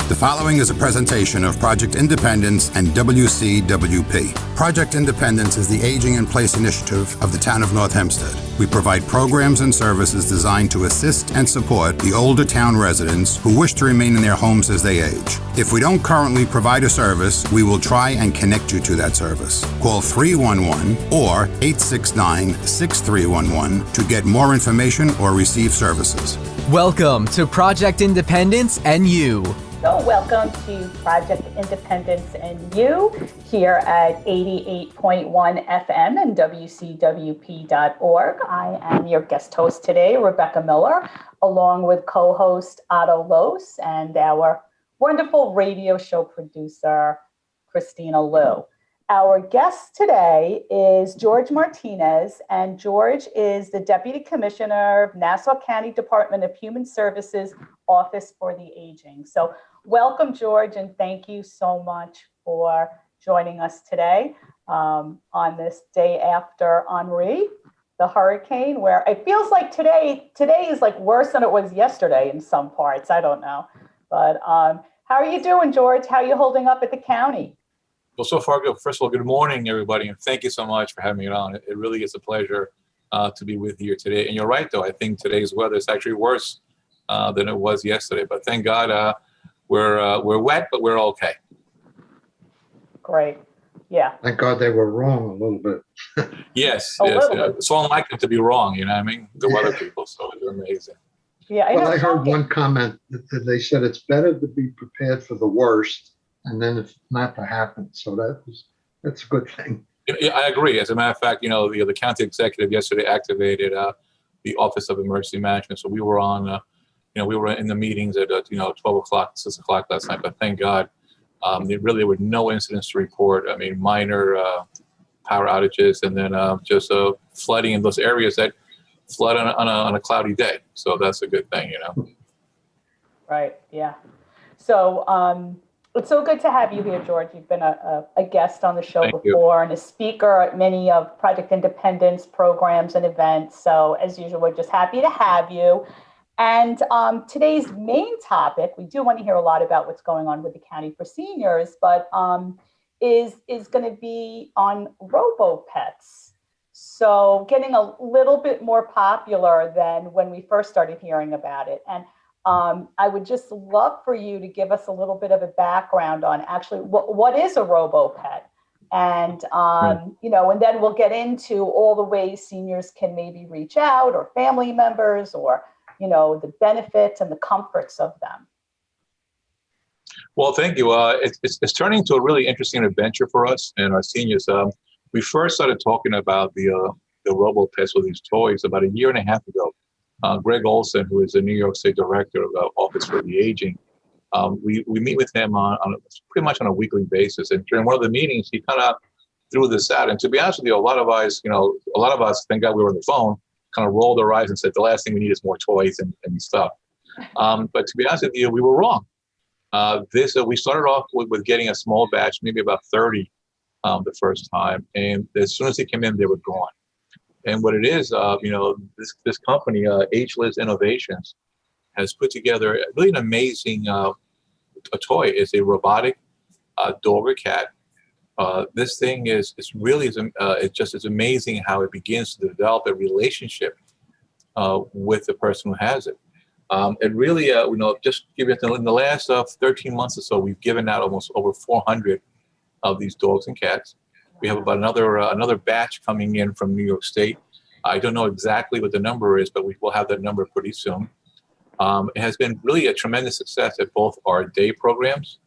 The following is a presentation of Project Independence and WCWP. Project Independence is the Aging in Place initiative of the town of North Hempstead. We provide programs and services designed to assist and support the older town residents who wish to remain in their homes as they age. If we don't currently provide a service, we will try and connect you to that service. Call 311 or 869-6311 to get more information or receive services. Welcome to Project Independence and You. So welcome to Project Independence and You here at 88.1 FM and WCWP.org. I am your guest host today, Rebecca Miller, along with co-host Otto Lohse and our wonderful radio show producer, Christina Liu. Our guest today is Jorge Martinez, and George is the Deputy Commissioner of Nassau County Department of Human Services Office for the Aging. So welcome, George, and thank you so much for joining us today on this day after Henri, the hurricane, where it feels like today is like worse than it was yesterday in some parts. I don't know. But how are you doing, George? How are you holding up at the county? Well, so far good. First of all, good morning, everybody, and thank you so much for having me on. It really is a pleasure to be with you today. And you're right, though. I think today's weather is actually worse than it was yesterday. But thank God we're wet, but we're okay. Great. Yeah. Thank God they were wrong a little bit. Yes. A little bit. It's all like them to be wrong, you know what I mean? The weather people, so it's amazing. Yeah. I heard one comment that they said it's better to be prepared for the worst and then it's not to happen. So that's a good thing. Yeah, I agree. As a matter of fact, the county executive yesterday activated the Office of Emergency Management. So we were on, we were in the meetings at 12 o'clock, 6 o'clock last night. But thank God, there really were no incidents to report. I mean, minor power outages, and then just flooding in those areas that flood on a cloudy day. So that's a good thing, Right. Yeah. So it's so good to have you here, George. You've been a guest on the show Thank before you. And a speaker at many of Project Independence programs and events. So as usual, we're just happy to have you. And today's main topic, we do want to hear a lot about what's going on with the county for seniors, but is going to be on Robopets. So getting a little bit more popular than when we first started hearing about it. And I would just love for you to give us a little bit of a background on actually what is a Robopet, and and then we'll get into all the ways seniors can maybe reach out, or family members, or the benefits and the comforts of them. Well, thank you. It's turning into a really interesting adventure for us and our seniors. We first started talking about the Robopets with these toys about a year and a half ago. Greg Olson, who is the New York State Director of the Office for the Aging, we meet with him on pretty much on a weekly basis. And during one of the meetings, he kind of threw this out. And to be honest with you, a lot of us, thank God we were on the phone, kind of rolled our eyes and said, the last thing we need is more toys and stuff. But to be honest with you, we were wrong. We started off with getting a small batch, maybe about 30 the first time. And as soon as they came in, they were gone. And what it is, this company, Ageless Innovations, has put together really an amazing a toy. It's a robotic dog or cat. This thing is it's amazing how it begins to develop a relationship with the person who has it. It really, just give it in the last 13 months or so, we've given out almost over 400 of these dogs and cats. We have about another batch coming in from New York State. I don't know exactly what the number is, but we will have that number pretty soon. It has been really a tremendous success at both our day programs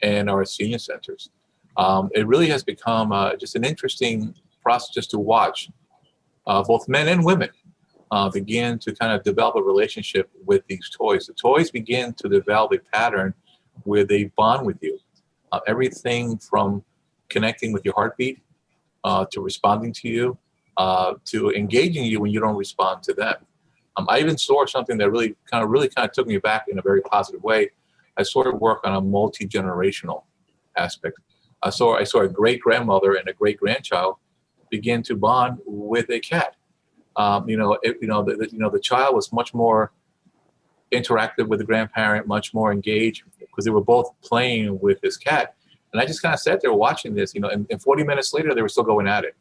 and our senior centers. It really has become just an interesting process just to watch both men and women begin to kind of develop a relationship with these toys. The toys begin to develop a pattern where they bond with you. Everything from connecting with your heartbeat, to responding to you, to engaging you when you don't respond to them. I even saw something that really kind of took me back in a very positive way. I saw it work on a multi-generational aspect. I saw a great grandmother and a great grandchild begin to bond with a cat. The child was much more interactive with the grandparent, much more engaged. because they were both playing with this cat. And I just kind of sat there watching this, and 40 minutes later, they were still going at it.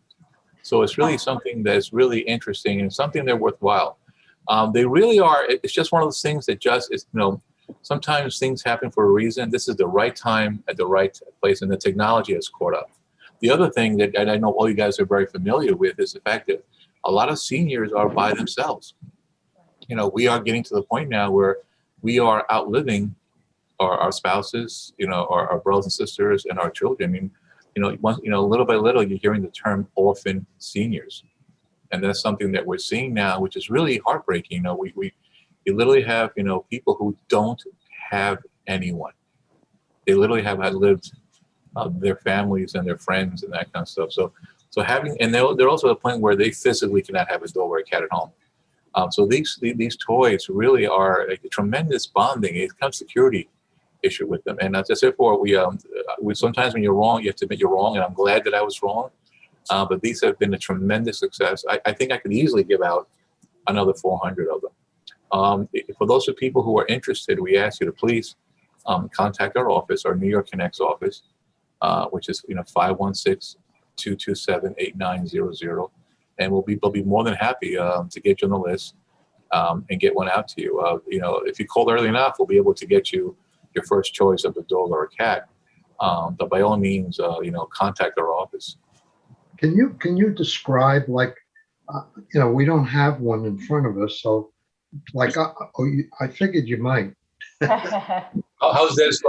So it's really something that's really interesting and something that's worthwhile. They really are. It's just one of those things that just is, sometimes things happen for a reason. This is the right time at the right place, and the technology has caught up. The other thing that and I know all you guys are very familiar with is the fact that a lot of seniors are by themselves. We are getting to the point now where we are outliving our spouses, our brothers and sisters and our children. I mean, little by little, you're hearing the term orphan seniors. And that's something that we're seeing now, which is really heartbreaking. You literally have, people who don't have anyone. They literally have outlived their families and their friends and that kind of stuff. So having, and they're also at a point where they physically cannot have a dog or a cat at home. So these toys really are a tremendous bonding. It becomes security issue with them. And as I said before, we sometimes when you're wrong, you have to admit you're wrong. And I'm glad that I was wrong. But these have been a tremendous success. I think I could easily give out another 400 of them. For those of people who are interested, we ask you to please contact our office, our New York Connects office, which is 516-227-8900, and we'll be more than happy to get you on the list and get one out to you. If you call early enough, we'll be able to get you your first choice of a dog or a cat. But by all means, contact our office. Can you describe, like, we don't have one in front of us, so like I figured you might. How's this?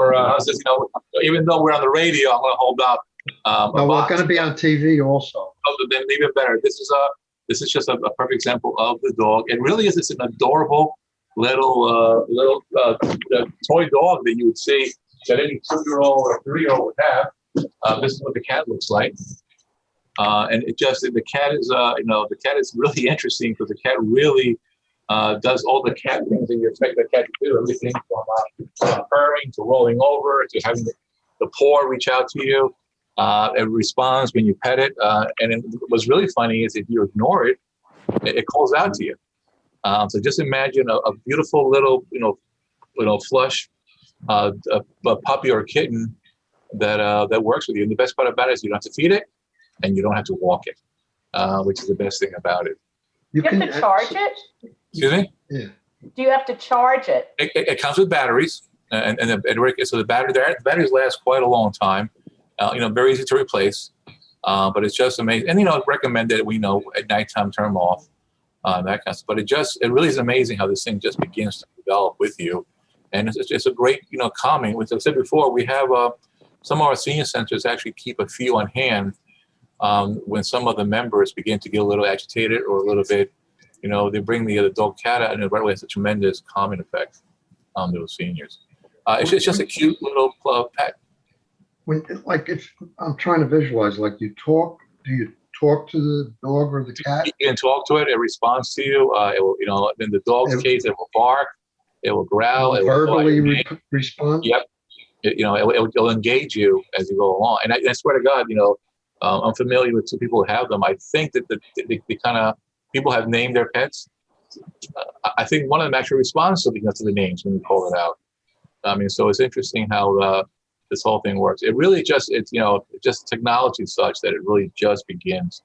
Even though we're on the radio, I'm going to hold up. No, we're going to be on TV also. Oh, then even better. This is just a perfect example of the dog. It really is. It's an adorable little toy dog that you would see that any 2-year-old or 3-year-old would have. This is what the cat looks like. And the cat is really interesting because the cat really does all the cat things that you expect the cat to do. Everything from purring to rolling over to having the paw reach out to you. It responds when you pet it. And what's really funny is if you ignore it, it calls out to you. So just imagine a beautiful little, flush a puppy or a kitten that works with you. And the best part about it is you don't have to feed it and you don't have to walk it, which is the best thing about it. You have to charge it? Excuse me? Yeah. Do you have to charge it? It comes with batteries, so the batteries last quite a long time. Very easy to replace, but it's just amazing. And recommended at nighttime turn them off, that kind of stuff. But it really is amazing how this thing just begins to develop with you, and it's a great calming. As I said before, we have some of our senior centers actually keep a few on hand when some of the members begin to get a little agitated or a little bit. They bring the dog cat out, and it right away has a tremendous calming effect on those seniors. It's just a cute little pet. If I'm trying to visualize, do you talk to the dog or the cat? You can talk to it. It responds to you. It will, in the dog's case, it will bark. It will growl. It will verbally respond. Yep. It'll engage you as you go along. And I swear to God, I'm familiar with 2 people who have them. I think that the kind of people have named their pets. I think one of them actually responds to the names when you call it out. So it's interesting how this whole thing works. It really just technology is such that it really just begins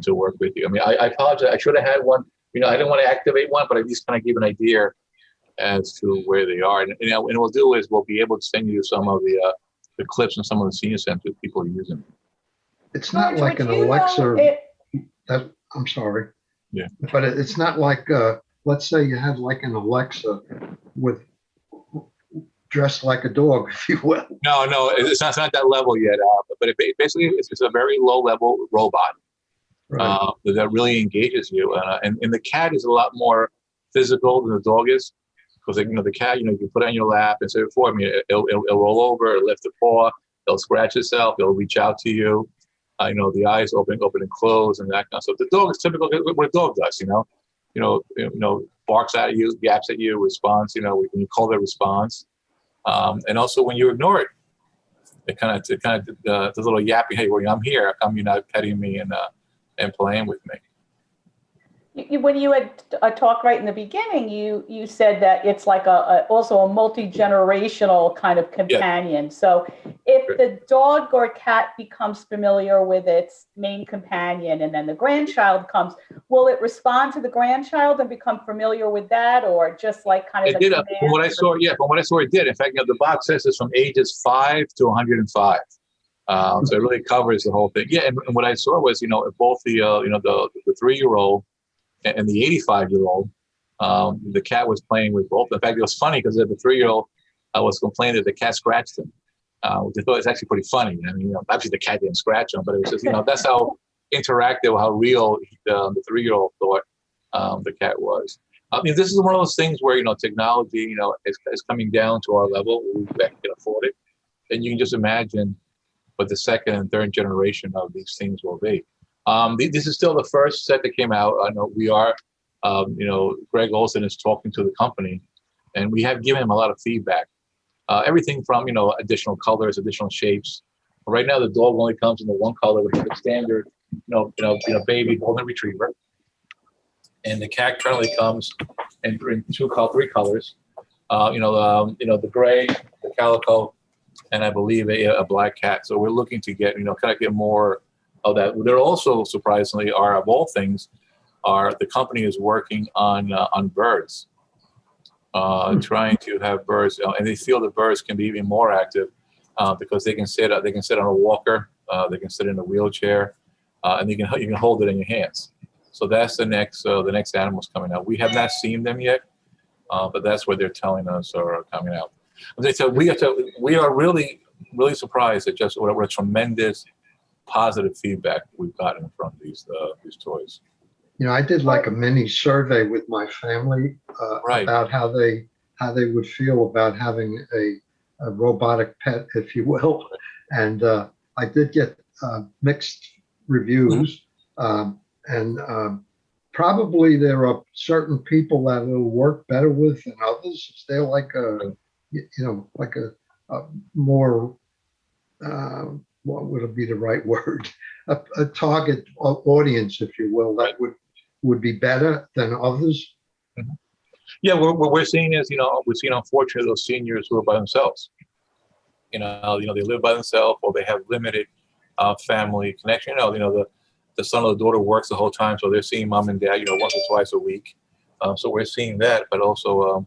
to work with you. I apologize. I should have had one. I didn't want to activate one, but I just kind of give an idea as to where they are. And what we'll do is we'll be able to send you some of the clips and some of the senior centers people are using. It's not like an Alexa. I'm sorry. Yeah. But it's not like, let's say you have like an Alexa dressed like a dog, if you will. No, it's not that level yet. But basically, it's a very low-level robot that really engages you. And the cat is a lot more physical than the dog is, because the cat, you put it on your lap and say before, it'll roll over, it'll lift the paw, it'll scratch itself, it'll reach out to you. The eyes open and close and that kind of stuff. The dog is typical what a dog does. Barks at you, yaps at you, responds. When you call their response. And also when you ignore it, it kind of does a little yappy. Hey, I'm here. How come you're not petting me and playing with me? When you had a talk right in the beginning, you said that it's like also a multi-generational kind of companion. So if the dog or cat becomes familiar with its main companion and then the grandchild comes, will it respond to the grandchild and become familiar with that, or just like kind of It did. From what I saw, it did. In fact, the box says it's from ages 5 to 105. So it really covers the whole thing. Yeah, and what I saw was, both the 3-year-old and the 85-year-old, the cat was playing with both. In fact, it was funny because the 3-year-old was complaining that the cat scratched him. Which I thought was actually pretty funny. I mean, obviously the cat didn't scratch him, but it was just, that's how interactive, how real the 3-year-old thought the cat was. I mean, this is one of those things where, technology, is coming down to our level where we can afford it. And you can just imagine what the second and third generation of these things will be. This is still the first set that came out. I know we are, Greg Olson is talking to the company, and we have given him a lot of feedback. Everything from, additional colors, additional shapes. Right now, the dog only comes in the one color, which is the standard, baby golden retriever. And the cat currently comes in 3 colors. The gray, the calico, and I believe a black cat. So we're looking to get, kind of get more of that. There also, surprisingly, are, of all things, the company is working on birds, trying to have birds, and they feel the birds can be even more active because they can sit on a walker, they can sit in a wheelchair, and you can hold it in your hands. So that's the next animals coming out. We have not seen them yet, but that's what they're telling us are coming out. They said we are really, really surprised at just what a tremendous positive feedback we've gotten from these toys. I did like a mini survey with my family about how they would feel about having a robotic pet, if you will, and I did get mixed reviews, and probably there are certain people that it'll work better with than others. They're like a more what would be the right word? A target audience, if you will, that would be better than others. Mm-hmm. Yeah, what we're seeing is, we're seeing, unfortunately, those seniors who are by themselves. They live by themselves, or they have limited family connection. The son or the daughter works the whole time, so they're seeing mom and dad, once or twice a week. So we're seeing that, but also,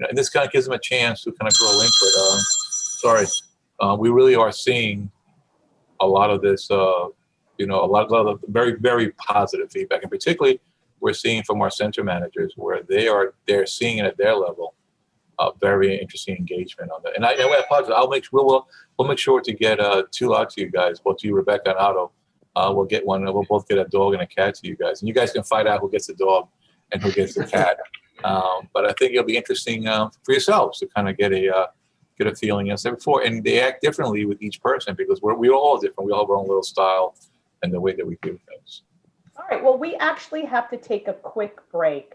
and this kind of gives them a chance to kind of grow into it. We really are seeing a lot of this, a lot of very, very positive feedback, and particularly we're seeing from our center managers where they're seeing it at their level, very interesting engagement on that. And I apologize. We'll make sure to get 2 out to you guys, both to you, Rebecca and Otto. We'll get one. We'll both get a dog and a cat to you guys, and you guys can find out who gets the dog and who gets the cat. But I think it'll be interesting for yourselves to kind of get a feeling, as I said before. And they act differently with each person because we're all different. We all have our own little style and the way that we do things. All right. Well, we actually have to take a quick break.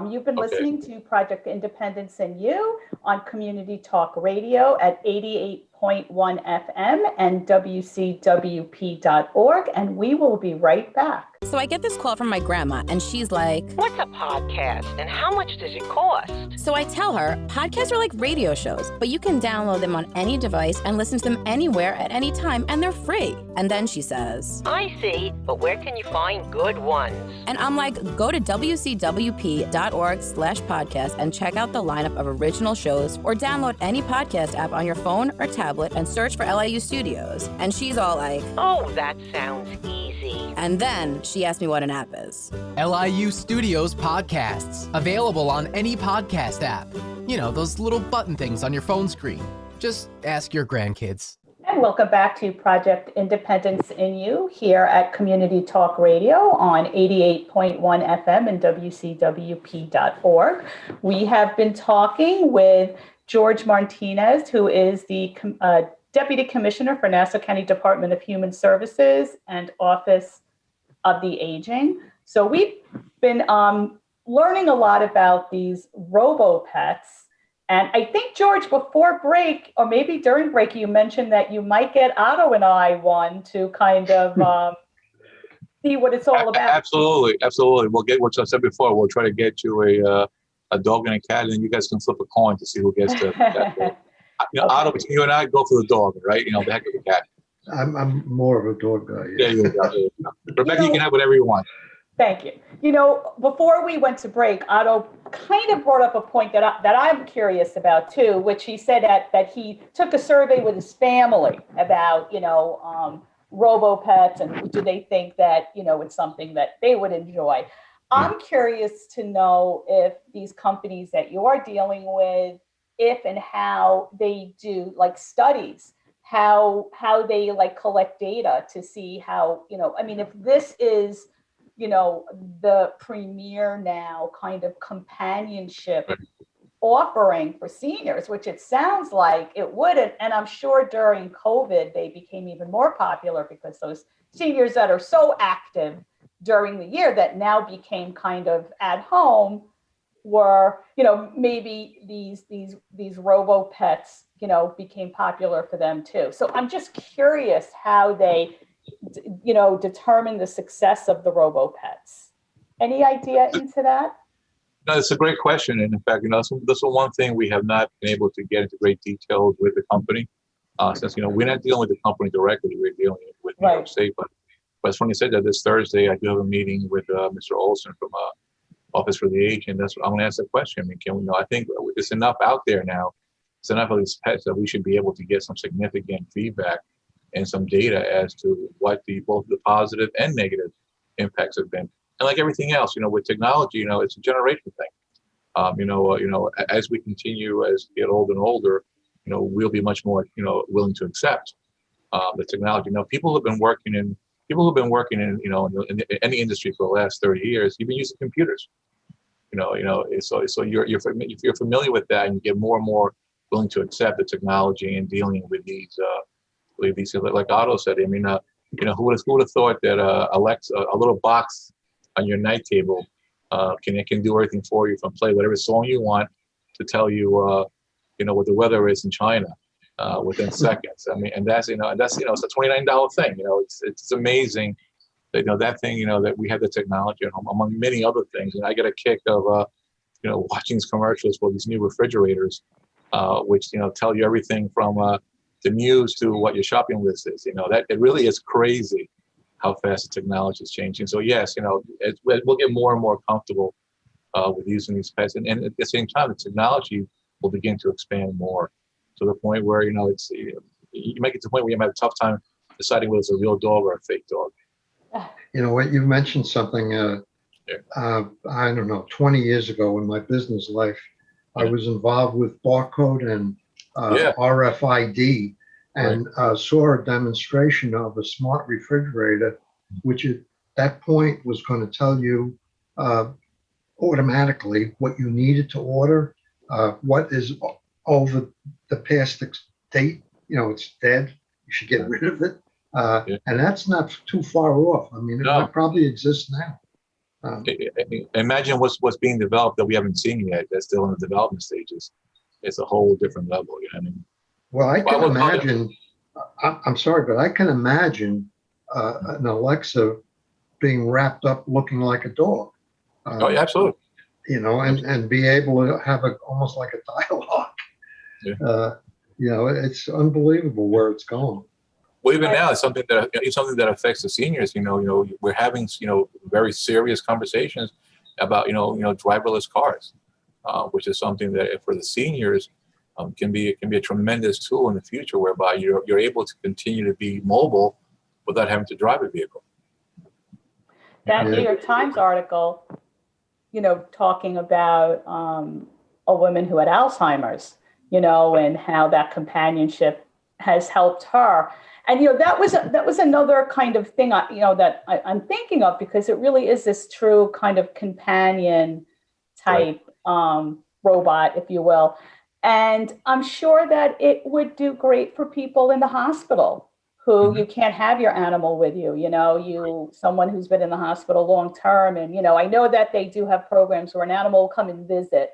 You've been listening to Project Independence and You on Community Talk Radio at 88.1 FM and WCWP.org, and we will be right back. So I get this call from my grandma, and she's like, "What's a podcast, and how much does it cost?" So I tell her, podcasts are like radio shows, but you can download them on any device and listen to them anywhere at any time, and they're free. And then she says, "I see, but where can you find good ones?" And I'm like, go to WCWP.org/podcast and check out the lineup of original shows, or download any podcast app on your phone or tablet and search for LIU Studios. And she's all like, "Oh, that sounds easy." And then she asked me what an app is. LIU Studios podcasts, available on any podcast app. Those little button things on your phone screen. Just ask your grandkids. And welcome back to Project Independence in You here at Community Talk Radio on 88.1 FM and WCWP.org. We have been talking with Jorge Martinez, who is the Deputy Commissioner for Nassau County Department of Human Services and Office of the Aging. So we've been learning a lot about these RoboPets. And I think, George, before break, or maybe during break, you mentioned that you might get Otto and I one to kind of see what it's all about. Absolutely. We'll get what I said before. We'll try to get you a dog and a cat, and you guys can flip a coin to see who gets to. Otto, between you and I, go for the dog, right? The heck of the cat. I'm more of a dog guy. Yeah, you go. Rebecca, you can have whatever you want. Thank you. Before we went to break, Otto kind of brought up a point that I'm curious about too, which he said that he took a survey with his family about, RoboPets, and do they think that, it's something that they would enjoy. I'm curious to know if these companies that you are dealing with, if and how they do like studies, how they like collect data to see how, if this is, the premier now kind of companionship offering for seniors, which it sounds like it would. And I'm sure during COVID, they became even more popular because those seniors that are so active during the year that now became kind of at home were, maybe these RoboPets, became popular for them too. So I'm just curious how they determine the success of the RoboPets. Any idea into that? No, it's a great question. And in fact, this is one thing we have not been able to get into great details with the company. Since, we're not dealing with the company directly, we're dealing with New York State. But it's funny you said that. This Thursday, I do have a meeting with Mr. Olson from Office for the Aged. And that's what I'm going to ask the question. Can we I think it's enough out there now. It's enough of these pets that we should be able to get some significant feedback and some data as to what both the positive and negative impacts have been. And like everything else, with technology, it's a generation thing. As we continue as we get older and older, we'll be much more, willing to accept the technology. People who've been working in, in any industry for the last 30 years, you've been using computers. So you're familiar with that, and you get more and more willing to accept the technology and dealing with these. Like Otto said, who would have thought that Alexa, a little box on your night table, can do everything for you, from play whatever song you want to tell you, what the weather is in China within seconds. And that's it's a $29 thing. It's amazing that that thing that we have the technology at home, among many other things. And I get a kick of watching these commercials for these new refrigerators, which tell you everything from the news to what your shopping list is. That it really is crazy how fast the technology is changing. So yes, we'll get more and more comfortable with using these pets, and at the same time, the technology will begin to expand more to the point where you make it to the point where you might have a tough time deciding whether it's a real dog or a fake dog. What you mentioned something. I don't know, 20 years ago in my business life, I was involved with barcode and RFID, and saw a demonstration of a smart refrigerator, which at that point was going to tell you automatically what you needed to order, what is over the past date. It's dead. You should get rid of it. And that's not too far off. It might probably exist now. Imagine what's being developed that we haven't seen yet. That's still in the development stages. It's a whole different level. Well, I can imagine. I'm sorry, but I can imagine an Alexa being wrapped up looking like a dog. Yeah, absolutely. And be able to have almost like a dialogue. Yeah. It's unbelievable where it's going. Well, even now, it's something that affects the seniors. We're having very serious conversations about driverless cars, which is something that for the seniors can be a tremendous tool in the future, whereby you're able to continue to be mobile without having to drive a vehicle. That New York Times article, talking about a woman who had Alzheimer's, and how that companionship has helped her. And that was another kind of thing that I'm thinking of, because it really is this true kind of companion type robot, if you will. And I'm sure that it would do great for people in the hospital who you can't have your animal with you, someone who's been in the hospital long term. And, I know that they do have programs where an animal will come and visit,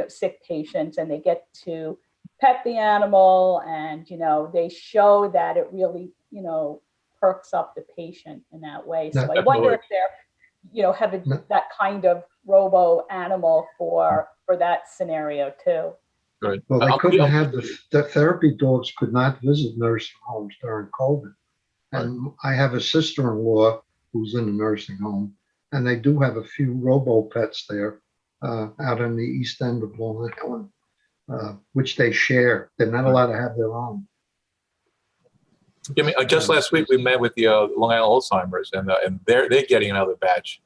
sick patients, and they get to pet the animal, and, they show that it really, perks up the patient in that way. So No, I wonder absolutely. if they're, having No. that kind of robo animal for that scenario too. Right. Well, they I'll- couldn't I'll- have the therapy dogs could not visit nursing homes during COVID. And I have a sister-in-law who's in a nursing home, and they do have a few robo-pets there out in the east end of Long Island, which they share. They're not allowed to have their own. I mean, just last week we met with the Long Island Alzheimer's, and they're getting another batch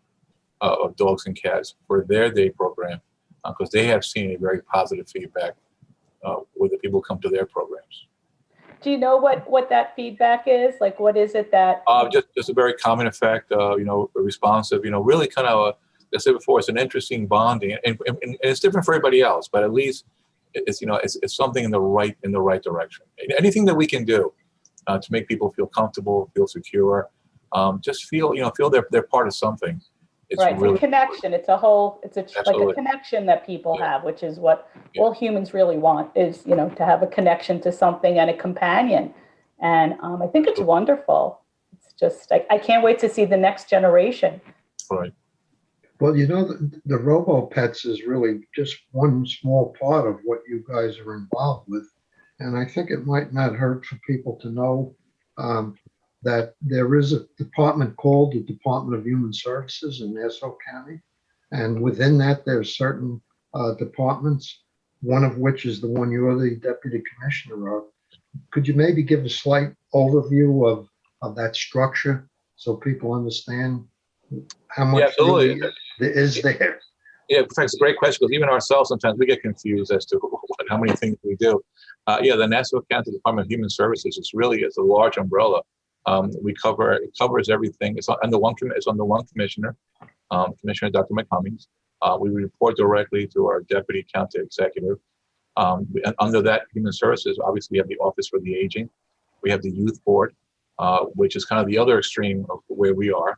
of dogs and cats for their day program because they have seen a very positive feedback where the people come to their programs. Do you know what that feedback is? Like, what is it that? Just a very common effect, responsive, really kind of, as I said before, it's an interesting bonding, and it's different for everybody else, but at least it's something in the right direction. Anything that we can do to make people feel comfortable, feel secure, just feel they're part of something. It's Right, really it's a connection. It's like Absolutely. a connection that people Yeah. have, which is what Yeah. all humans really want is, to have a connection to something and a companion. And I think it's wonderful. It's just, I can't wait to see the next generation. right. Well, the robo-pets is really just one small part of what you guys are involved with. And I think it might not hurt for people to know that there is a department called the Department of Human Services in Nassau County. And within that, there's certain departments, one of which is the one you're the deputy commissioner of. Could you maybe give a slight overview of that structure so people understand how much absolutely. really is there? Yeah, in fact, it's a great question because even ourselves sometimes we get confused as to how many things we do. The Nassau County Department of Human Services is a large umbrella. It covers everything. It's under one commissioner, Commissioner Dr. McCummings. We report directly to our deputy county executive. And under that human services, obviously we have the Office for the Aging. We have the Youth Board, which is kind of the other extreme of where we are.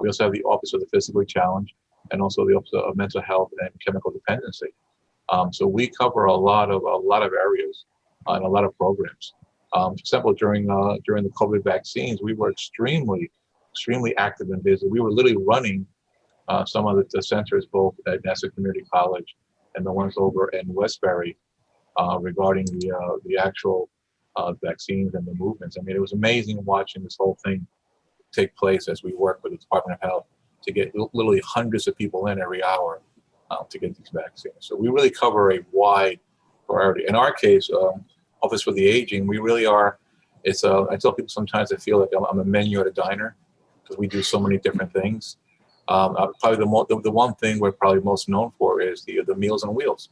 We also have the Office of the Physically Challenged and also the Office of Mental Health and Chemical Dependency. So we cover a lot of areas and a lot of programs. For example, during the COVID vaccines, we were extremely active and busy. We were literally running some of the centers both at Nassau Community College and the ones over in Westbury regarding the actual vaccines and the movements. I mean, it was amazing watching this whole thing take place as we work with the Department of Health to get literally hundreds of people in every hour to get these vaccines. So we really cover a wide variety. In our case, Office for the Aging, we really are. I tell people sometimes I feel like I'm a menu at a diner because we do so many different things. Probably the one thing we're probably most known for is the Meals on Wheels.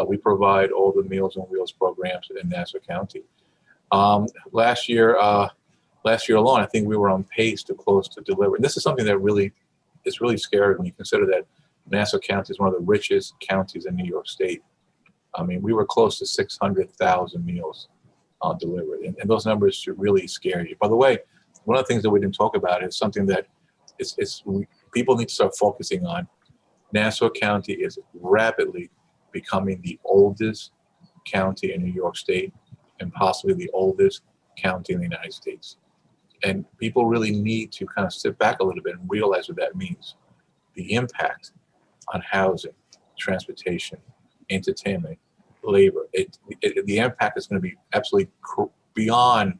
We provide all the Meals on Wheels programs in Nassau County. Last year alone, I think we were on pace to close to deliver. And this is something that is really scary when you consider that Nassau County is one of the richest counties in New York State. I mean, we were close to 600,000 meals delivered, and those numbers should really scare you. By the way, one of the things that we didn't talk about is something that people need to start focusing on. Nassau County is rapidly becoming the oldest county in New York State and possibly the oldest county in the United States. And people really need to kind of sit back a little bit and realize what that means. The impact on housing, transportation, entertainment, labor, the impact is going to be absolutely beyond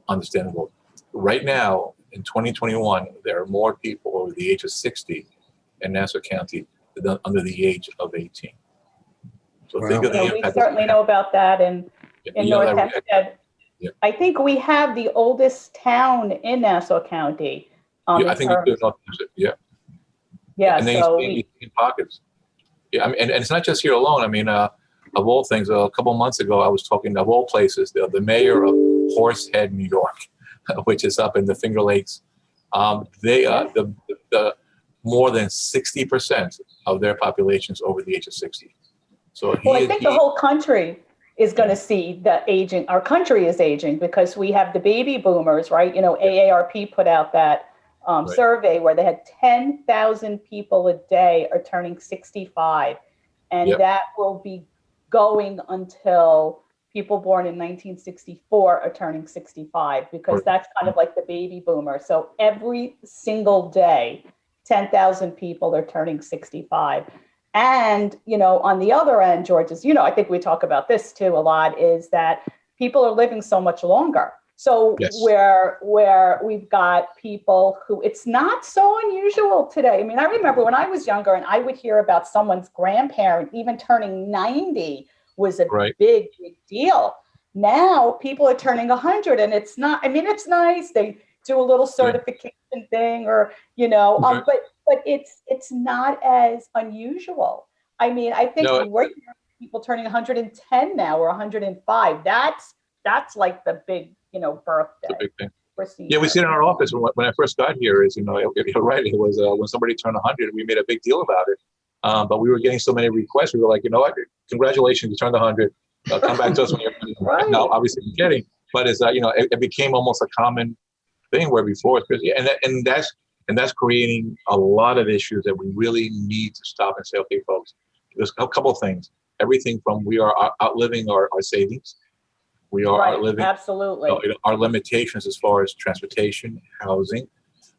understandable. Right now, in 2021, there are more people over the age of 60 in Nassau County than under the age of 18. So Wow. think of the We impact. certainly know about that in North Hempstead. Yeah. I think we have the oldest town in Nassau County. I think you do. Yeah. Yeah, and then so you see in pockets. Yeah, I mean, and it's not just here alone. I mean, of all things, a couple months ago, I was talking of all places, the mayor of Horsehead, New York, which is up in the Finger Lakes. The more than 60% of their population is over the age of 60. So I think the whole country is going to see the aging. Our country is aging because we have the baby boomers, right? AARP put out that survey where they had 10,000 people a day are turning 65. And that will be going until people born in 1964 are turning 65 because that's kind of like the baby boomer. So every single day, 10,000 people are turning 65. And, on the other end, George, is, I think we talk about this too a lot, is that people are living so much longer. So Yes. where we've got people who, it's not so unusual today. I mean, I remember when I was younger and I would hear about someone's grandparent even turning 90 was a big deal. Now people are turning 100 and it's not, I mean, it's nice. They do a little certification thing or, but it's not as unusual. I mean, I think we're hearing people turning 110 now or 105. That's like the big, birthday. The big thing. Yeah, we see it in our office when I first got here. Is you're right. It was when somebody turned 100, we made a big deal about it. But we were getting so many requests. We were like, what? Congratulations, you turned 100. Come back to us when you're right. Now, obviously, I'm kidding. But it's it became almost a common thing where before, and that's creating a lot of issues that we really need to stop and say, okay, folks, there's a couple of things. Everything from we are outliving our savings. We are outliving absolutely our limitations as far as transportation, housing,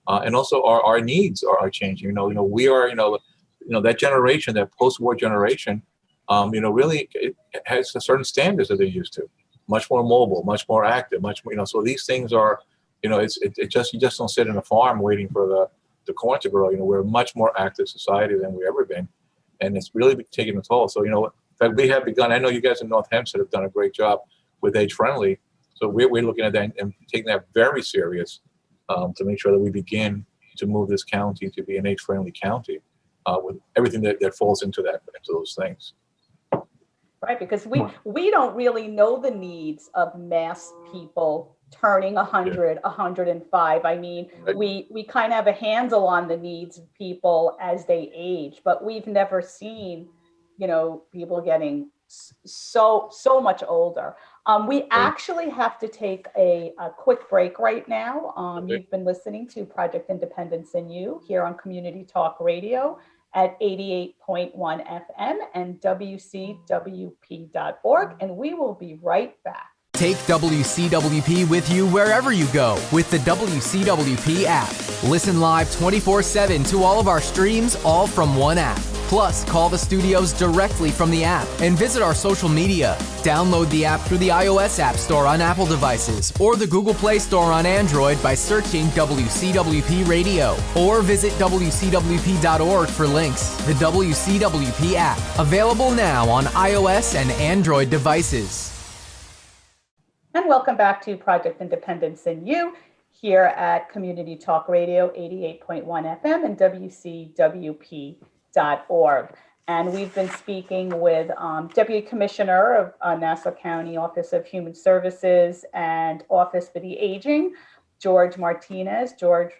and also our needs are changing. We are that generation, that post-war generation, really it has a certain standards that they're used to. Much more mobile, much more active, much more. So these things are, you just don't sit in a farm waiting for the corn to grow. We're a much more active society than we've ever been, and it's really taking a toll. So in fact, we have begun. I know you guys in North Hempstead have done a great job with age friendly. So we're looking at that and taking that very serious to make sure that we begin to move this county to be an age friendly county with everything that falls into those things. Right, because we don't really know the needs of mass people turning 100, 105. I mean, we kind of have a handle on the needs of people as they age, but we've never seen, people getting so much older. We actually have to take a quick break right now. You've been listening to Project Independence in You here on Community Talk Radio at 88.1 FM and WCWP.org, and we will be right back. Take WCWP with you wherever you go with the WCWP app. Listen live 24/7 to all of our streams, all from one app. Plus, call the studios directly from the app and visit our social media. Download the app through the iOS App Store on Apple devices or the Google Play Store on Android by searching WCWP Radio or visit WCWP.org for links. The WCWP app, available now on iOS and Android devices. And welcome back to Project Independence in You here at Community Talk Radio 88.1 FM and WCWP.org. And we've been speaking with Deputy Commissioner of Nassau County Office of Human Services and Office for the Aging, Jorge Martinez. George,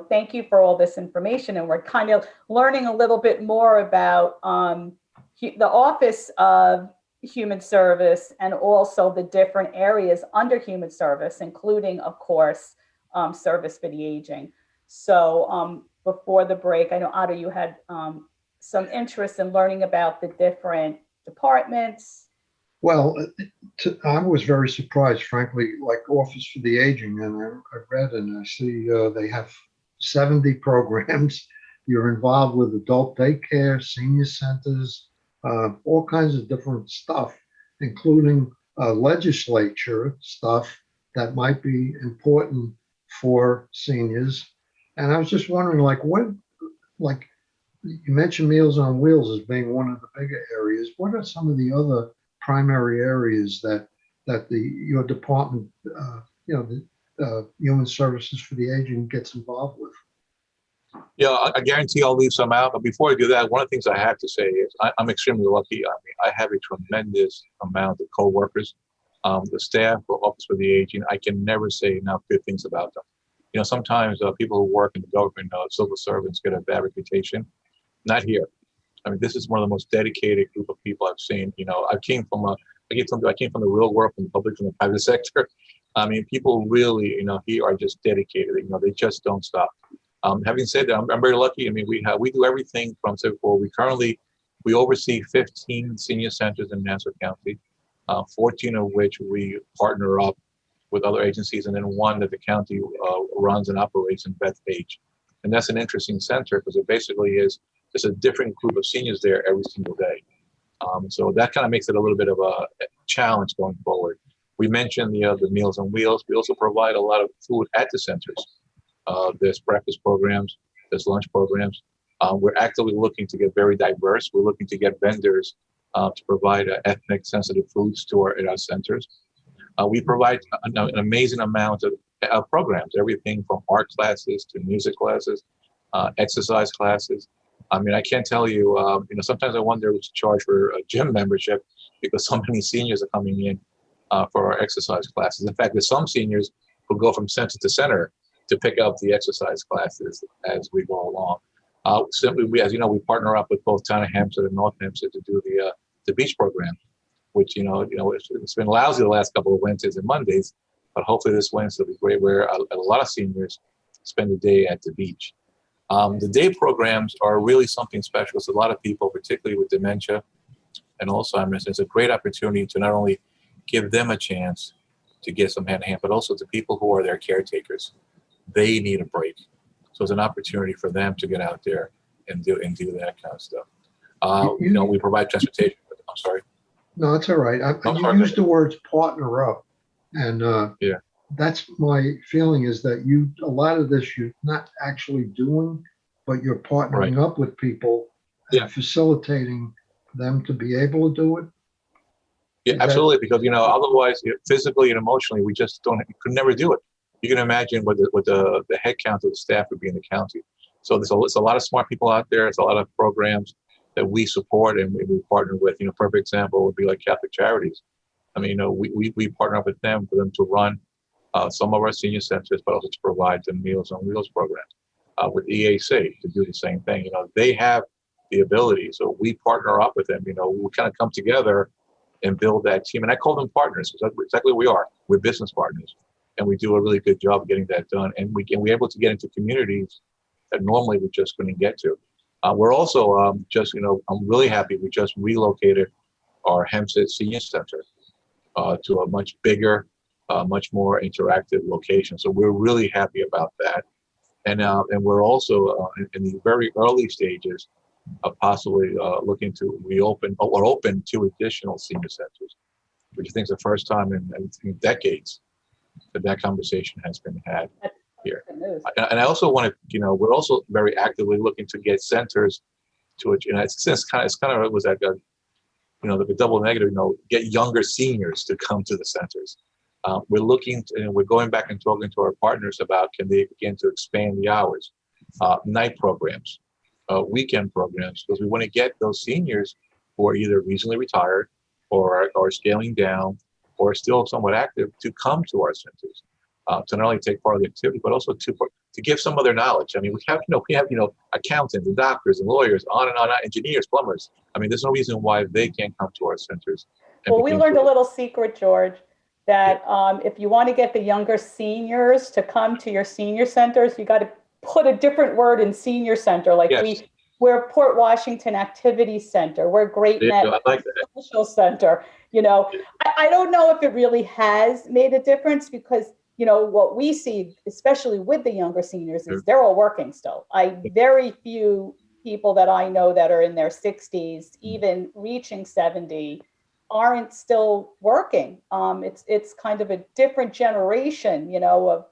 thank you for all this information. And we're kind of learning a little bit more about the Office of Human Service and also the different areas under Human Service, including, of course, Service for the Aging. So before the break, I know, Otto, you had some interest in learning about the different departments. Well, I was very surprised, frankly, like Office for the Aging, and I read and I see they have 70 programs. You're involved with adult daycare, senior centers, all kinds of different stuff, including legislature stuff that might be important for seniors. And I was just wondering, you mentioned Meals on Wheels as being one of the bigger areas. What are some of the other primary areas that your department, Human Services for the Aging, gets involved with? Yeah, I guarantee I'll leave some out. But before I do that, one of the things I have to say is I'm extremely lucky. I mean, I have a tremendous amount of coworkers. The staff for Office for the Aging, I can never say enough good things about them. Sometimes people who work in the government, civil servants, get a bad reputation. Not here. I mean, this is one of the most dedicated group of people I've seen. I came from the real world, from the public, from the private sector. I mean, people really, here are just dedicated. They just don't stop. Having said that, I'm very lucky. I mean, we do everything from civil. We oversee 15 senior centers in Nassau County. 14 of which we partner up with other agencies, and then one that the county runs and operates in Bethpage. And that's an interesting center because it basically is just a different group of seniors there every single day. So that kind of makes it a little bit of a challenge going forward. We mentioned the Meals on Wheels. We also provide a lot of food at the centers. There's breakfast programs, there's lunch programs. We're actively looking to get very diverse. We're looking to get vendors to provide ethnic sensitive foods in our centers. We provide an amazing amount of programs, everything from art classes to music classes, exercise classes. I mean, I can't tell you, sometimes I wonder to charge for a gym membership because so many seniors are coming in for our exercise classes. In fact, there's some seniors who go from center to center to pick up the exercise classes as we go along. Simply, as you know, we partner up with both Town of Hampstead and North Hampstead to do the beach program, which it's been lousy the last couple of Wednesdays and Mondays, but hopefully this Wednesday will be great, where a lot of seniors spend the day at the beach. The day programs are really something special. So a lot of people, particularly with dementia and Alzheimer's, it's a great opportunity to not only give them a chance to get some hand in hand, but also to people who are their caretakers. They need a break. So it's an opportunity for them to get out there and do that kind of stuff. We provide transportation. I'm sorry. No, it's all right. You used the words partner up, and that's my feeling is that a lot of this you're not actually doing, but you're partnering up with people and facilitating them to be able to do it. Yeah, absolutely. Because otherwise, physically and emotionally, we could never do it. You can imagine what the head count of the staff would be in the county. So there's a lot of smart people out there. It's a lot of programs that we support and we partner with. Perfect example would be like Catholic Charities. I mean, we partner up with them for them to run some of our senior centers, but also to provide the Meals on Wheels program. With EAC to do the same thing. They have the ability, so we partner up with them. We kind of come together and build that team. And I call them partners. That's exactly what we are. We're business partners. And we do a really good job getting that done. And we're able to get into communities that normally we just couldn't get to. We're also I'm really happy we just relocated our Hempstead Senior Center to a much bigger, much more interactive location. So we're really happy about that. And we're also in the very early stages of possibly looking to reopen or open 2 additional senior centers, which I think is the first time in decades that conversation has been had here. And I also want to, we're also very actively looking to get centers to it. It's kind of it was like like a double negative. Get younger seniors to come to the centers. We're looking and we're going back and talking to our partners about can they begin to expand the hours, night programs, weekend programs, because we want to get those seniors who are either recently retired or are scaling down or still somewhat active to come to our centers to not only take part of the activity, but also to give some of their knowledge. I mean, we have accountants and doctors and lawyers, on and on, engineers, plumbers. I mean, there's no reason why they can't come to our centers. Well, we learned a little secret, George, that if you want to get the younger seniors to come to your senior centers, you got to put a different word in senior center. Like we're Port Washington Activity Center. We're Great Neck Social Center. I don't know if it really has made a difference because, what we see, especially with the younger seniors, is they're all working still. Very few people that I know that are in their 60s, even reaching 70, aren't still working. It's kind of a different generation, of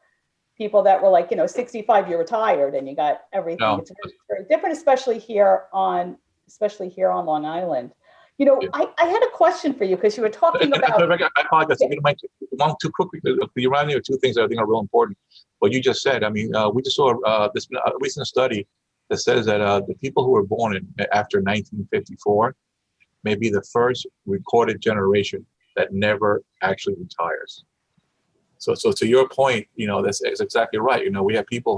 people that were like, 65, you're retired and you got everything. No. It's very, very different, especially here on Long Island. I had a question for you because you were talking about. I apologize. Too quickly. You remind me of 2 things that I think are real important. What you just said. I mean, we just saw this recent study that says that the people who were born after 1954 may be the first recorded generation that never actually retires. So to your point, that's exactly right. We have people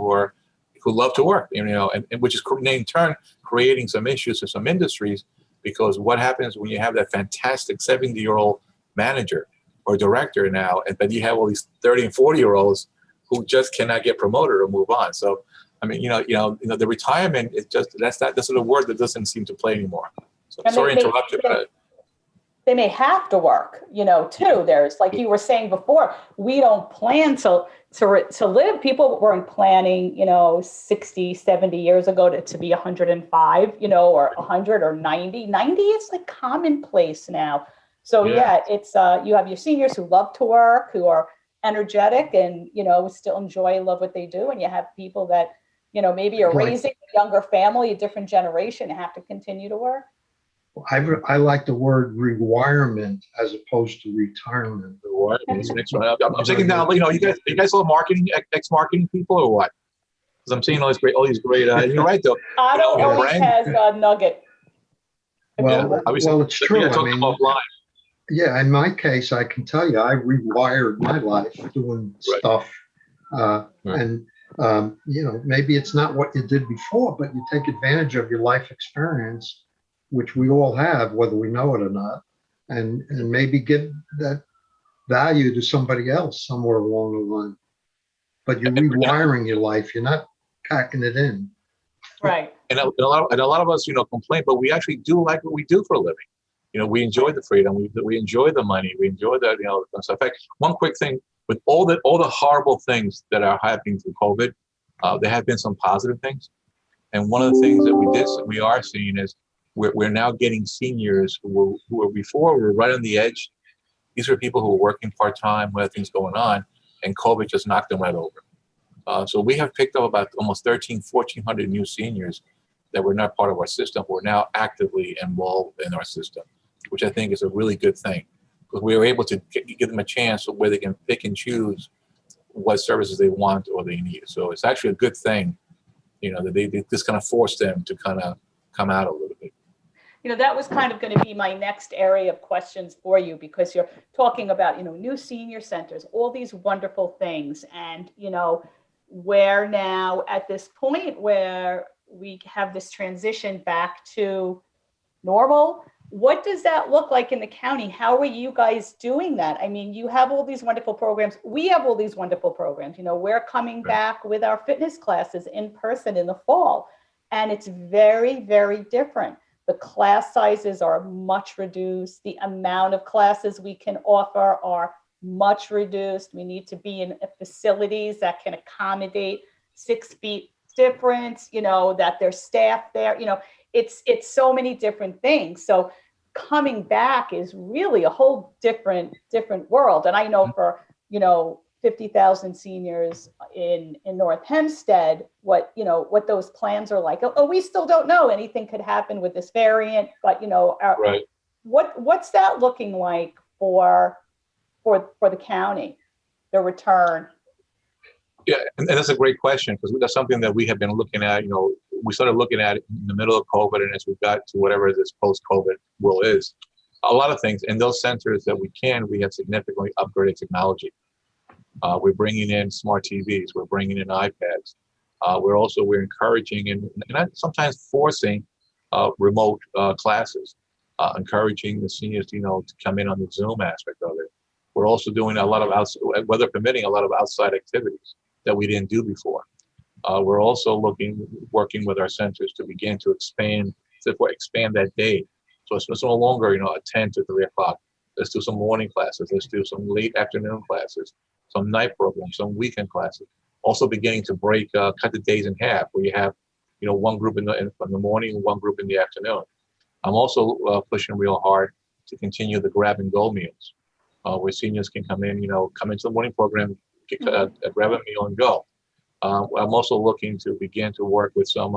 who love to work, and which is in turn creating some issues for some industries. Because what happens when you have that fantastic 70-year-old manager or director now, and then you have all these 30 and 40-year-olds who just cannot get promoted or move on. So, I mean, the retirement is just that's a word that doesn't seem to play anymore. So sorry to interrupt you. they may have to work, too. There's, like you were saying before, we don't plan to live. People weren't planning, 60, 70 years ago to be 105, or 100 or 90. 90 is like commonplace now. So it's you have your seniors who love to work, who are energetic and, still enjoy, love what they do. And you have people that, maybe are raising a younger family, a different generation, and have to continue to work. I like the word rewirement as opposed to retirement. I'm taking down. You guys all marketing, ex-marketing people, or what? Because I'm seeing all these great. You're right though. Otto always has a nugget. Well, it's true. I mean, yeah. In my case, I can tell you, I rewired my life doing stuff, and maybe it's not what you did before, but you take advantage of your life experience, which we all have, whether we know it or not, and maybe give that value to somebody else somewhere along the line. But you're rewiring your life. You're not packing it in. Right. And a lot of us, complain, but we actually do like what we do for a living. We enjoy the freedom. We enjoy the money. We enjoy the, stuff. In fact, one quick thing, with all the horrible things that are happening through COVID, there have been some positive things. And one of the things that we are seeing is we're now getting seniors who were before were right on the edge. These are people who are working part-time, who have things going on, and COVID just knocked them right over. So we have picked up about almost 1,400 new seniors that were not part of our system, who are now actively involved in our system, which I think is a really good thing, because we were able to give them a chance where they can pick and choose what services they want or they need. So it's actually a good thing, that they just kind of force them to kind of come out a little bit. That was kind of going to be my next area of questions for you, because you're talking about, new senior centers, all these wonderful things. And, we're now at this point where we have this transition back to normal. What does that look like in the county? How are you guys doing that? I mean, you have all these wonderful programs. We have all these wonderful programs. We're coming back with our fitness classes in person in the fall, and it's very, very different. The class sizes are much reduced. The amount of classes we can offer are much reduced. We need to be in facilities that can accommodate 6 feet difference, that there's staff there. It's so many different things. So coming back is really a whole different world. And I know for, 50,000 seniors in North Hempstead, what those plans are like. Oh, we still don't know. Anything could happen with this variant, but right. What's that looking like for the county, the return? Yeah, and that's a great question, because that's something that we have been looking at. We started looking at it in the middle of COVID, and as we got to whatever this post-COVID world is, a lot of things in those centers that we have significantly upgraded technology. We're bringing in smart TVs. We're bringing in iPads. We're encouraging and sometimes forcing remote classes, encouraging the seniors, to come in on the Zoom aspect of it. We're also doing a lot of weather permitting, a lot of outside activities that we didn't do before. We're also working with our centers to begin to expand that day. So it's no longer, a 10 to 3 o'clock. Let's do some morning classes. Let's do some late afternoon classes, some night programs, some weekend classes. Also beginning to cut the days in half, where you have, one group in the morning, one group in the afternoon. I'm also pushing real hard to continue the grab and go meals, where seniors can come into the morning program, grab a meal and go. I'm also looking to begin to work with some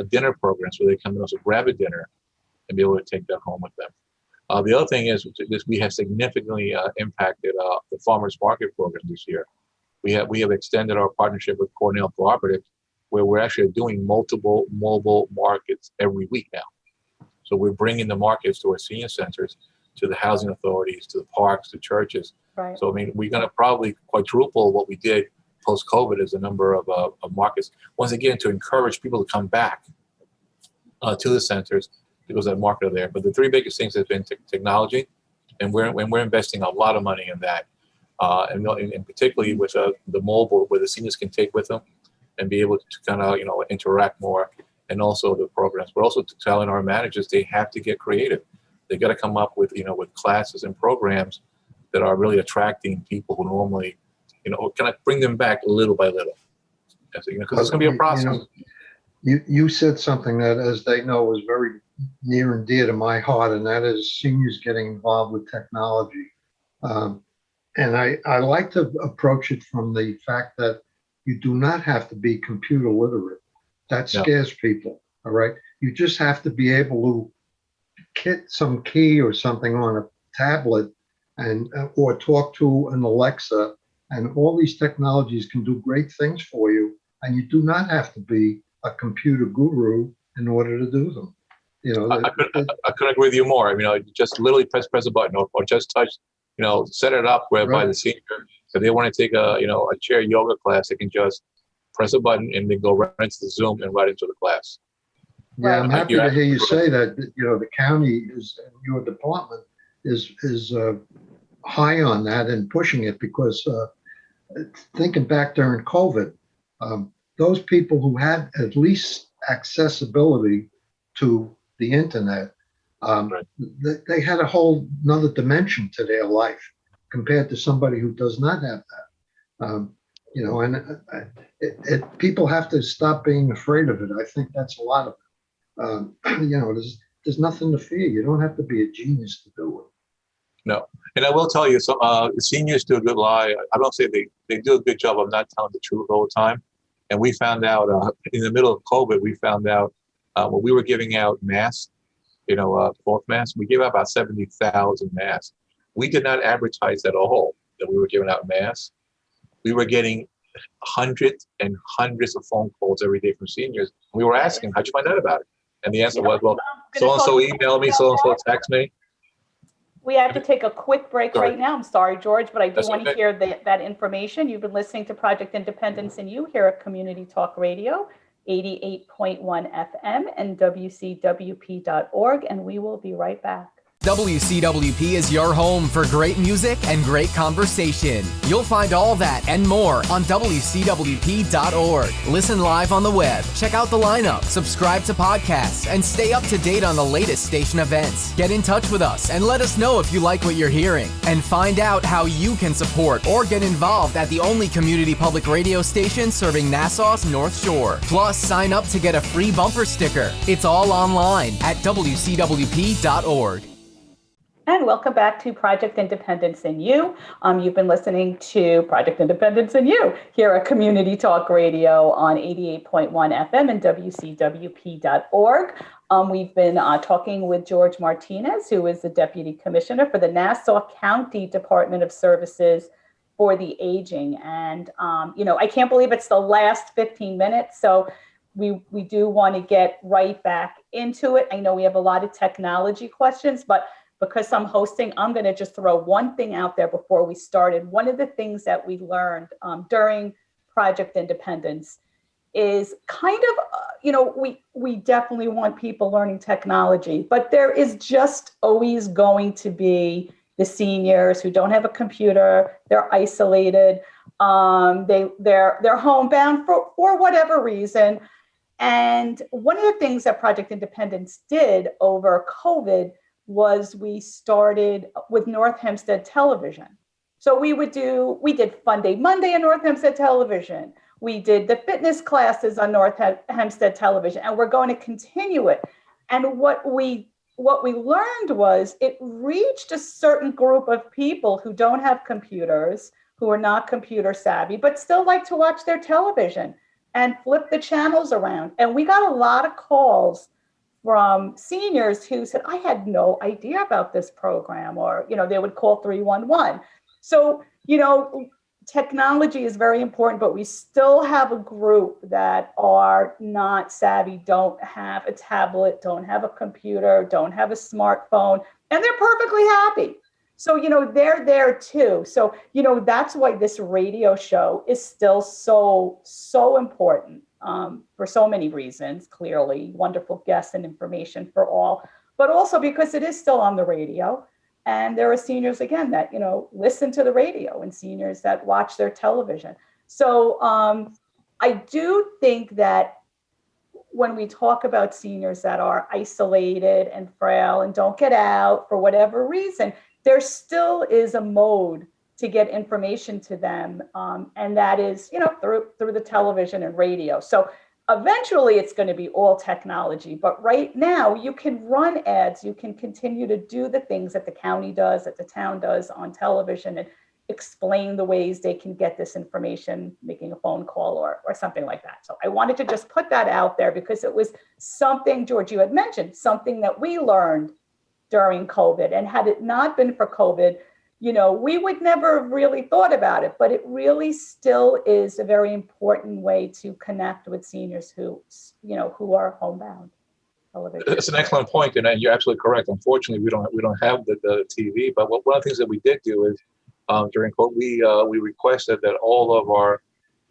dinner programs where they come in, also grab a dinner and be able to take that home with them. The other thing is we have significantly impacted the farmers market program this year. We have extended our partnership with Cornell Cooperative, where we're actually doing multiple mobile markets every week now. So we're bringing the markets to our senior centers, to the housing authorities, to the parks, to churches. Right. So we're going to probably quadruple what we did post-COVID as a number of markets. Once again, to encourage people to come back to the centers, because that market are there. But the 3 biggest things have been technology, and we're investing a lot of money in that, and particularly with the mobile, where the seniors can take with them and be able to kind of interact more, and also the programs. We're also telling our managers they have to get creative. They got to come up with, with classes and programs that are really attracting people who normally, kind of bring them back little by little. Because it's going to be a process. You said something that, as they know, is very near and dear to my heart, and that is seniors getting involved with technology. And I like to approach it from the fact that you do not have to be computer literate. That scares people, all right? You just have to be able to hit some key or something on a tablet and or talk to an Alexa, and all these technologies can do great things for you, and you do not have to be a computer guru in order to do them. I couldn't agree with you more. I mean, just literally press a button or just touch, set it up whereby the senior, if they want to take a chair yoga class, they can just press a button and then go right into the Zoom and right into the class. Yeah, I'm happy to hear you say that. The county is, your department is high on that and pushing it, because thinking back during COVID, those people who had at least accessibility to the internet, they had a whole another dimension to their life compared to somebody who does not have that. And people have to stop being afraid of it. I think that's a lot of it. There's nothing to fear. You don't have to be a genius to do it. No, and I will tell you, so seniors do a good lie. I don't say they do a good job of not telling the truth all the time. And we found out in the middle of COVID, we found out when we were giving out masks, cloth masks, we gave out about 70,000 masks. We did not advertise at all that we were giving out masks. We were getting hundreds and hundreds of phone calls every day from seniors. We were asking, how'd you find out about it? And the answer was, well, so-and-so emailed me, so-and-so text me. We have to take a quick break right now. I'm sorry, George, but I do want to hear that information. You've been listening to Project Independence and You here at Community Talk Radio, 88.1 FM and WCWP.org, and we will be right back. WCWP is your home for great music and great conversation. You'll find all that and more on WCWP.org. Listen live on the web, check out the lineup, subscribe to podcasts, and stay up to date on the latest station events. Get in touch with us and let us know if you like what you're hearing. And find out how you can support or get involved at the only community public radio station serving Nassau's North Shore. Plus, sign up to get a free bumper sticker. It's all online at WCWP.org. And welcome back to Project Independence and You. You've been listening to Project Independence and You here at Community Talk Radio on 88.1 FM and WCWP.org. We've been talking with Jorge Martinez, who is the Deputy Commissioner for the Nassau County Department of Services for the Aging. And, I can't believe it's the last 15 minutes. So we do want to get right back into it. I know we have a lot of technology questions, but because I'm hosting, I'm going to just throw one thing out there before we started. One of the things that we learned during Project Independence is kind of, we definitely want people learning technology, but there is just always going to be the seniors who don't have a computer, they're isolated, they're homebound for whatever reason. And one of the things that Project Independence did over COVID was we started with North Hempstead Television. So we did Fun Day Monday on North Hempstead Television. We did the fitness classes on North Hempstead Television, and we're going to continue it. And what we learned was it reached a certain group of people who don't have computers, who are not computer savvy, but still like to watch their television and flip the channels around. And we got a lot of calls from seniors who said, I had no idea about this program, or, they would call 311. So, technology is very important, but we still have a group that are not savvy, don't have a tablet, don't have a computer, don't have a smartphone, and they're perfectly happy. So, they're there too. So, that's why this radio show is still so important. For so many reasons, clearly, wonderful guests and information for all, but also because it is still on the radio. And there are seniors, again, that, listen to the radio, and seniors that watch their television. So I do think that when we talk about seniors that are isolated and frail and don't get out for whatever reason, there still is a mode to get information to them. And that is, through the television and radio. So eventually it's going to be all technology, but right now you can run ads, you can continue to do the things that the county does, that the town does on television, and explain the ways they can get this information, making a phone call or something like that. So I wanted to just put that out there because it was something, George, you had mentioned, something that we learned during COVID. And had it not been for COVID, we would never have really thought about it, but it really still is a very important way to connect with seniors who are homebound. It's an excellent point, and you're absolutely correct. Unfortunately, we don't have the TV, but one of the things that we did do is during COVID, we requested that all of our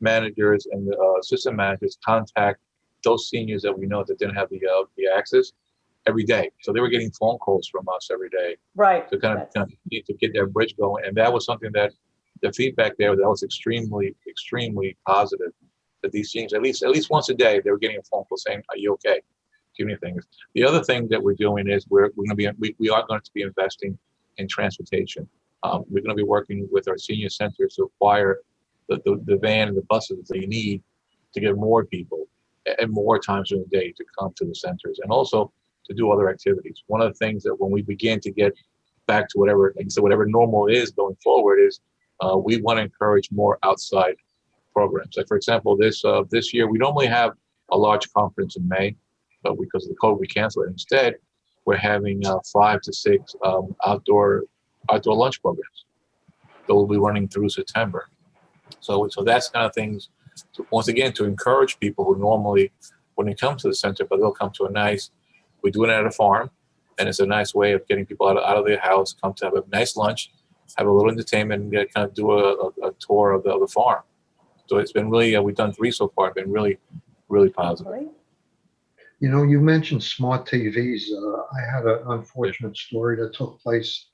managers and assistant managers contact those seniors that we know that didn't have the access every day. So they were getting phone calls from us every day, right? To kind of to get their bridge going, and that was something that the feedback there that was extremely positive. That these seniors at least once a day they were getting a phone call saying, "Are you okay? Give me things." The other thing that we're doing is we are going to be investing in transportation. We're going to be working with our senior centers to acquire the van and the buses that they need to get more people and more times during the day to come to the centers, and also to do other activities. One of the things that when we begin to get back to whatever normal is going forward is we want to encourage more outside programs. Like for example, this year we normally have a large conference in May, but because of the COVID we canceled it. Instead, we're having 5 to 6 outdoor lunch programs that will be running through September. So that's kind of things once again to encourage people who normally wouldn't come to the center, but they'll come to we do it at a farm, and it's a nice way of getting people out of their house, come to have a nice lunch, have a little entertainment, and kind of do a tour of the farm. So it's been really, we've done 3 so far, been really, really positive. You mentioned smart TVs. I had an unfortunate story that took place,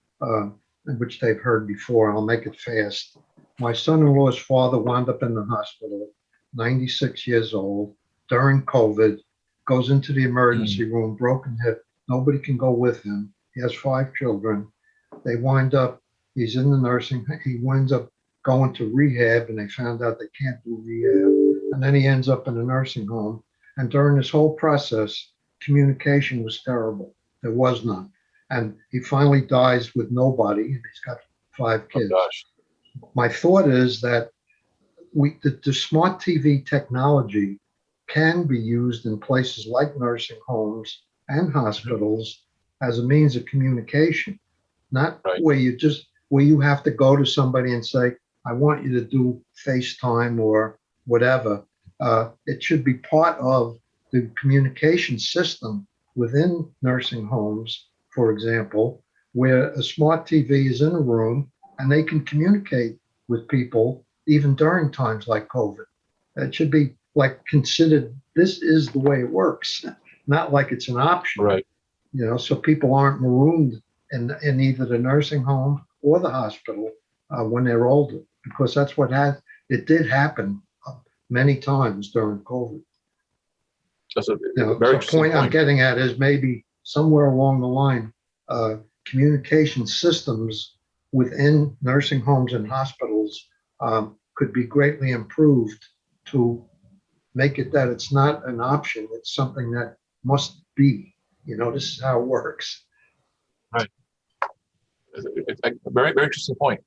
which they've heard before. I'll make it fast. My son-in-law's father wound up in the hospital, 96 years old, during COVID, goes into the emergency room, broken hip. Nobody can go with him. He has 5 children. He's in the nursing. He winds up going to rehab, and they found out they can't do rehab. And then he ends up in a nursing home. And during this whole process, communication was terrible. There was none. And he finally dies with nobody, and he's got 5 kids. Oh, gosh. My thought is that the smart TV technology can be used in places like nursing homes and hospitals as a means of communication, not where you have to go to somebody and say, I want you to do FaceTime or whatever. It should be part of the communication system within nursing homes, for example, where a smart TV is in a room and they can communicate with people even during times like COVID. It should be considered, this is the way it works, not like it's an option. Right. So people aren't marooned in either the nursing home or the hospital when they're older, because that's it did happen many times during COVID. That's a very interesting point I'm getting at is maybe somewhere along the line, communication systems within nursing homes and hospitals could be greatly improved to make it that it's not an option, it's something that must be. This is how it works. Right. It's a very, very interesting point.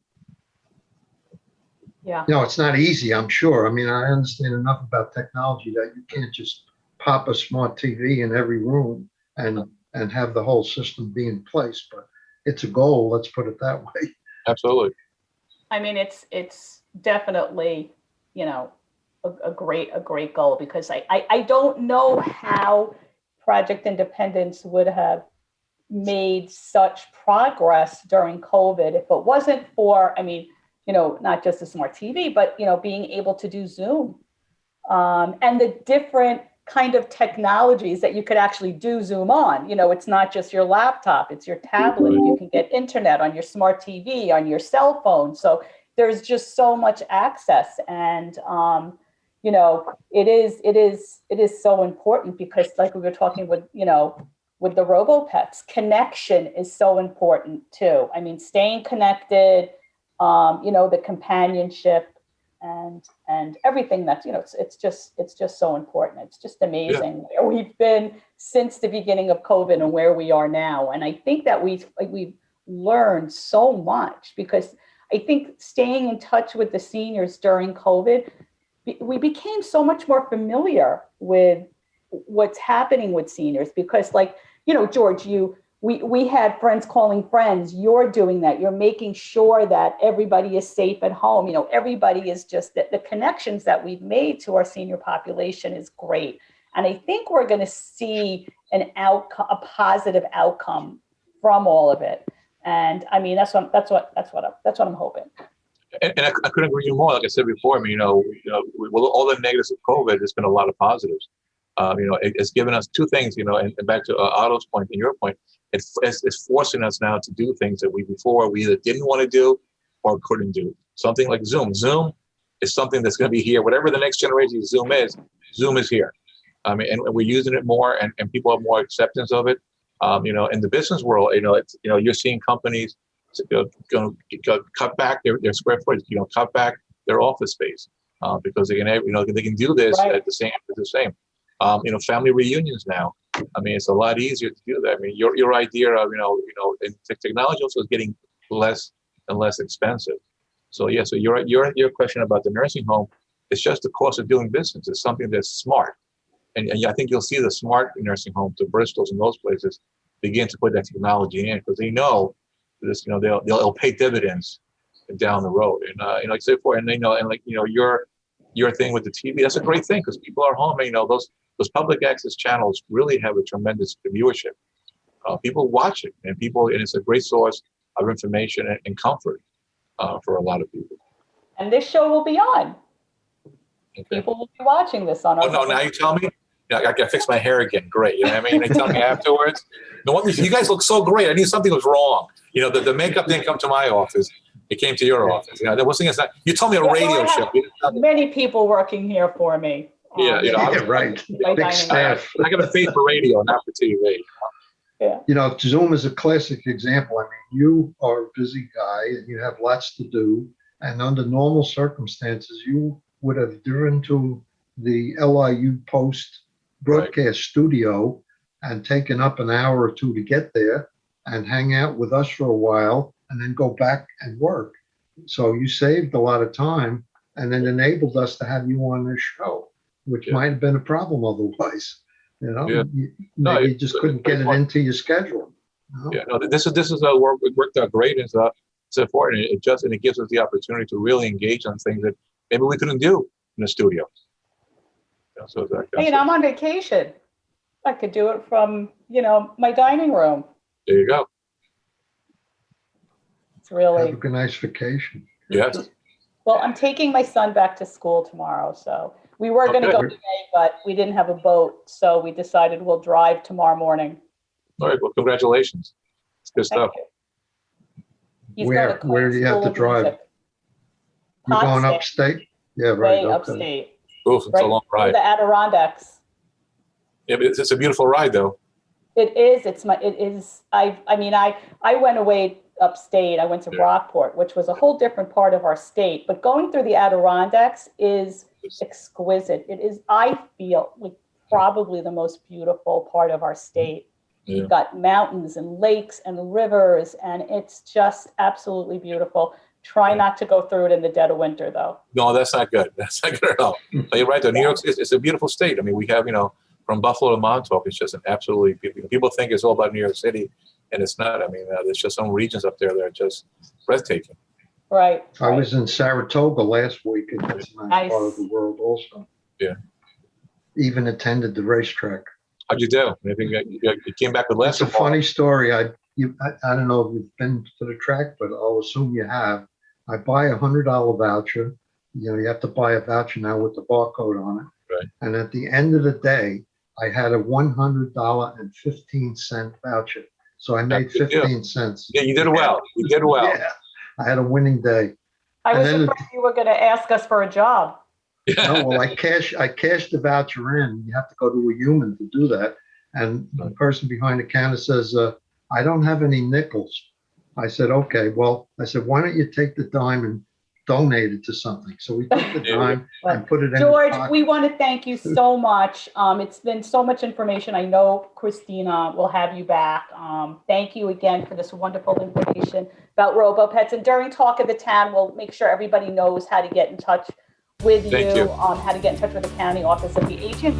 Yeah. No, it's not easy, I'm sure. I mean, I understand enough about technology that you can't just pop a smart TV in every room and have the whole system be in place, but it's a goal, let's put it that way. Absolutely. I mean, it's definitely, a great goal, because I don't know how Project Independence would have made such progress during COVID if it wasn't for, not just the smart TV, but, being able to do Zoom and the different kind of technologies that you could actually do Zoom on. It's not just your laptop, it's your tablet. You can get internet on your smart TV, on your cell phone. So there's just so much access. And, it is so important because like we were talking with, with the RoboPets, connection is so important too. I mean, staying connected, the companionship and everything that's, it's just so important. It's just amazing where we've been since the beginning of COVID and where we are now. And I think that we've learned so much because I think staying in touch with the seniors during COVID, we became so much more familiar with what's happening with seniors because like, George, we had friends calling friends. You're doing that. You're making sure that everybody is safe at home. Everybody is just that the connections that we've made to our senior population is great. And I think we're going to see a positive outcome from all of it. And I mean, that's what I'm hoping. And I couldn't agree with you more. Like I said before, I mean, with all the negatives of COVID, there's been a lot of positives. It's given us two things, and back to Otto's point and your point, it's forcing us now to do things that before we either didn't want to do or couldn't do. Something like Zoom. Zoom is something that's going to be here. Whatever the next generation of Zoom is here. I mean, and we're using it more, and people have more acceptance of it. In the business world, you're seeing companies going to cut back their square footage, cut back their office space because they can do this at the same. Family reunions now. I mean, it's a lot easier to do that. I mean, your idea of technology also is getting less and less expensive. So yeah, so your question about the nursing home, it's just the cost of doing business. It's something that's smart, and I think you'll see the smart nursing homes, the Bristols and those places, begin to put that technology in because they know this. They'll pay dividends down the road. And like I said before, and your thing with the TV, that's a great thing because people are home. Those public access channels really have a tremendous viewership. People watch it, and it's a great source of information and comfort for a lot of people. And this show will be on. Okay. People will be watching this on our. Oh no! Now you tell me. I got to fix my hair again. Great. You know what I mean? They tell me afterwards. No wonder you guys look so great. I knew something was wrong. The makeup didn't come to my office. It came to your office. There was things that you told me a radio show. Many people working here for me. Right. Big staff. I got a face for radio, not for TV. Yeah. Zoom is a classic example. I mean, you are a busy guy and you have lots to do. And under normal circumstances, you would have driven to the LIU Post broadcast studio and taken up an hour or two to get there and hang out with us for a while and then go back and work. So you saved a lot of time and then enabled us to have you on this show, which might have been a problem otherwise. You just couldn't get it into your schedule. Yeah, no, this is a work. It worked out great. It's important. It gives us the opportunity to really engage on things that maybe we couldn't do in the studio. So I'm on vacation. I could do it from my dining room. There you go. It's really have a nice vacation. Yes. Well, I'm taking my son back to school tomorrow, so we were going to go today, but we didn't have a boat, so we decided we'll drive tomorrow morning. All right. Well, congratulations. It's good stuff. Where do you have to drive? You're going upstate? Yeah, right. Way upstate. Oof, it's a long ride. The Adirondacks. Yeah, but it's a beautiful ride, though. It is. It is. I went away upstate. I went to Rockport, which was a whole different part of our state. But going through the Adirondacks is exquisite. It is, I feel, like probably the most beautiful part of our state. Yeah. You've got mountains and lakes and rivers, and it's just absolutely beautiful. Try not to go through it in the dead of winter, though. No, that's not good. That's not good at all. But you're right, though. New York, it's a beautiful state. I mean, we have, from Buffalo to Montauk, it's just an absolutely beautiful. People think it's all about New York City, and it's not. I mean, there's just some regions up there that are just breathtaking. Right. I was in Saratoga last week, and that's a nice part of the world also. Yeah. Even attended the racetrack. How'd you do? You came back with less. It's a funny story. I don't know if you've been to the track, but I'll assume you have. I buy a $100 voucher. You have to buy a voucher now with the barcode on it. Right. And at the end of the day, I had a $100.15 voucher. So I made 15 cents. Yeah, you did well. You did well. Yeah, I had a winning day. I was surprised you were going to ask us for a job. No, well, I cashed the voucher in. You have to go to a human to do that. And the person behind the counter says, I don't have any nickels. I said, okay, well, I said, why don't you take the dime and donate it to something? So we took the dime and put it in George, his pocket. we want to thank you so much. It's been so much information. I know Christina will have you back. Thank you again for this wonderful information about RoboPets. And during Talk of the Town, we'll make sure everybody knows how to get in touch with you, how to get in touch with the county office of the agent.